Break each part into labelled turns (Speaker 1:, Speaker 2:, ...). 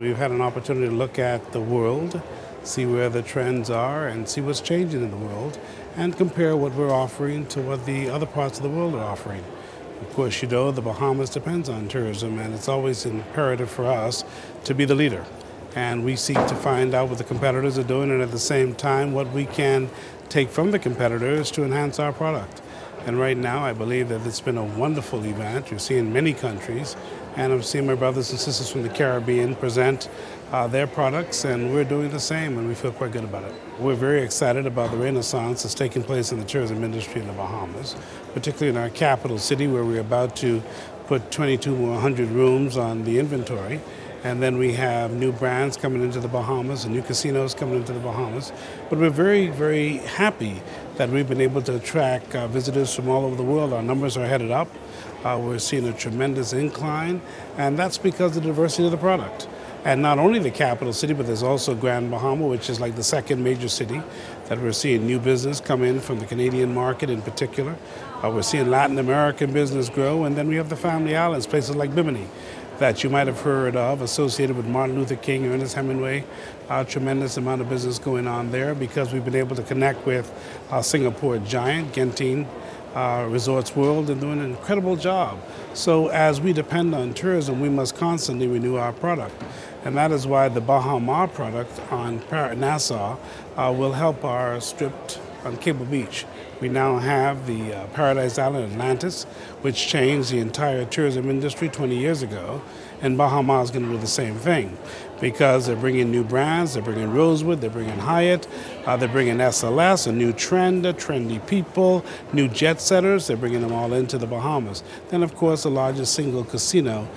Speaker 1: We've had an opportunity to look at the world, see where the trends are, and see what's changing in the world, and compare what we're offering to what the other parts of the world are offering. Of course, you know, the Bahamas depends on tourism, and it's always imperative for us to be the leader. And we seek to find out what the competitors are doing, and at the same time, what we can take from the competitors to enhance our product. And right now, I believe that it's been a wonderful event. You're seeing many countries, and I'm seeing my brothers and sisters from the Caribbean present their products, and we're doing the same, and we feel quite good about it. We're very excited about the renaissance that's taking place in the tourism industry in the Bahamas, particularly in our capital city, where we're about to put 2,200 rooms on the inventory. And then we have new brands coming into the Bahamas and new casinos coming into the Bahamas. But we're very, very happy that we've been able to attract visitors from all over the world. Our numbers are headed up. We're seeing a tremendous incline, and that's because of the diversity of the product. And not only the capital city, but there's also Grand Bahama, which is like the second major city that we're seeing new business come in from the Canadian market in particular. We're seeing Latin American business grow, and then we have the Family Islands, places like Bimini, that you might have heard of, associated with Martin Luther King, Ernest Hemingway. A tremendous amount of business going on there because we've been able to connect with Singapore giant, Genting Resorts World, and doing an incredible job. So as we depend on tourism, we must constantly renew our product. And that is why the Bahama product on Nassau will help our strip on Cable Beach. We now have the Paradise Island Atlantis, which changed the entire tourism industry 20 years ago, and Bahamas is going to do the same thing because they're bringing new brands, they're bringing Rosewood, they're bringing Hyatt, they're bringing SLS, a new trend, trendy people, new jet setters, they're bringing them all into the Bahamas. Then, of course, the largest single casino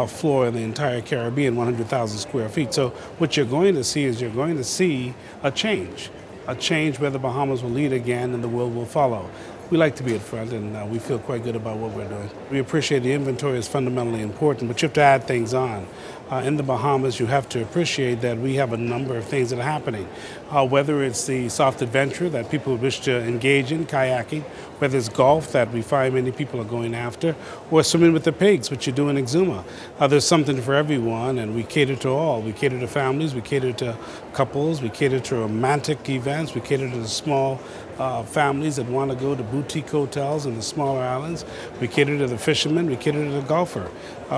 Speaker 1: floor in the entire Caribbean, 100,000 square feet. So what you're going to see is you're going to see a change where the Bahamas will lead again and the world will follow. We like to be at front, and we feel quite good about what we're doing. We appreciate the inventory is fundamentally important, but you have to add things on. In the Bahamas, you have to appreciate that we have a number of things that are happening. Whether it's the soft adventure that people wish to engage in, kayaking, whether it's golf that we find many people are going after, or swimming with the pigs, which you do in Exuma. There's something for everyone, and we cater to all. We cater to families, we cater to couples, we cater to romantic events, we cater to the small families that want to go to boutique hotels in the smaller islands. We cater to the fishermen, we cater to the golfer.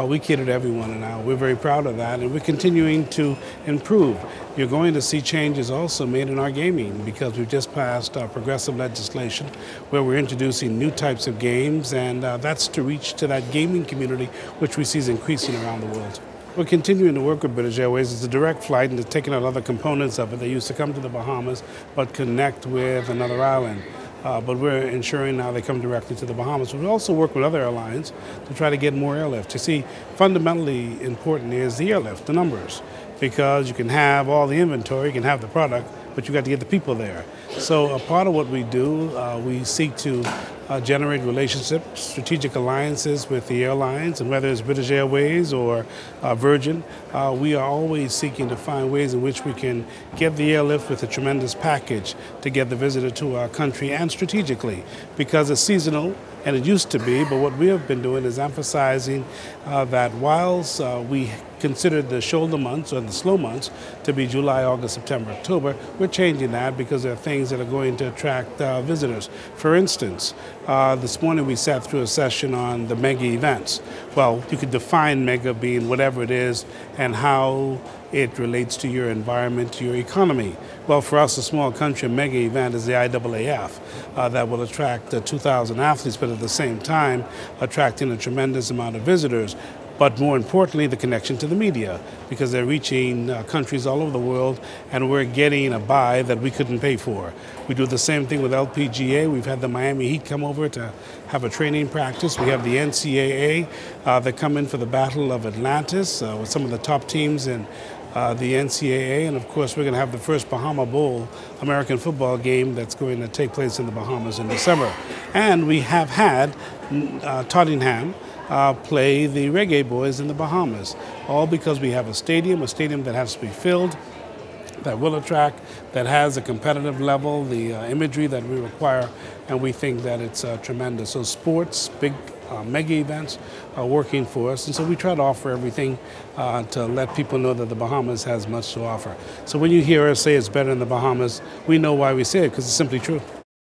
Speaker 1: We cater to everyone now. We're very proud of that, and we're continuing to improve. You're going to see changes also made in our gaming because we've just passed progressive legislation where we're introducing new types of games, and that's to reach to that gaming community, which we see is increasing around the world. We're continuing to work with British Airways. It's a direct flight, and they're taking out other components of it. They used to come to the Bahamas but connect with another island. But we're ensuring now they come directly to the Bahamas. We also work with other airlines to try to get more airlift. You see, fundamentally important is the airlift, the numbers, because you can have all the inventory, you can have the product, but you got to get the people there. So a part of what we do, we seek to generate relationships, strategic alliances with the airlines, and whether it's British Airways or Virgin, we are always seeking to find ways in which we can get the airlift with a tremendous package to get the visitor to our country, and strategically, because it's seasonal, and it used to be, but what we have been doing is emphasizing that whilst we considered the shoulder months or the slow months to be July, August, September, October, we're changing that because there are things that are going to attract visitors. For instance, this morning we sat through a session on the mega events. Well, you could define mega being whatever it is and how it relates to your environment, to your economy. Well, for us, a small country, a mega event is the IAAF that will attract 2,000 athletes, but at the same time attracting a tremendous amount of visitors. But more importantly, the connection to the media, because they're reaching countries all over the world, and we're getting a buy that we couldn't pay for. We do the same thing with LPGA. We've had the Miami Heat come over to have a training practice. We have the NCAA that come in for the Battle of Atlantis with some of the top teams in the NCAA, and of course we're going to have the first Bahama Bowl American football game that's going to take place in the Bahamas in December. And we have had Tottenham play the Reggae Boys in the Bahamas, all because we have a stadium that has to be filled, that will attract, that has a competitive level, the imagery that we require, and we think that it's tremendous. So sports, big mega events are working for us. And so we try to offer everything to let people know that the Bahamas has much to offer. So when you hear us say it's better in the Bahamas, we know why we say it, because it's simply true.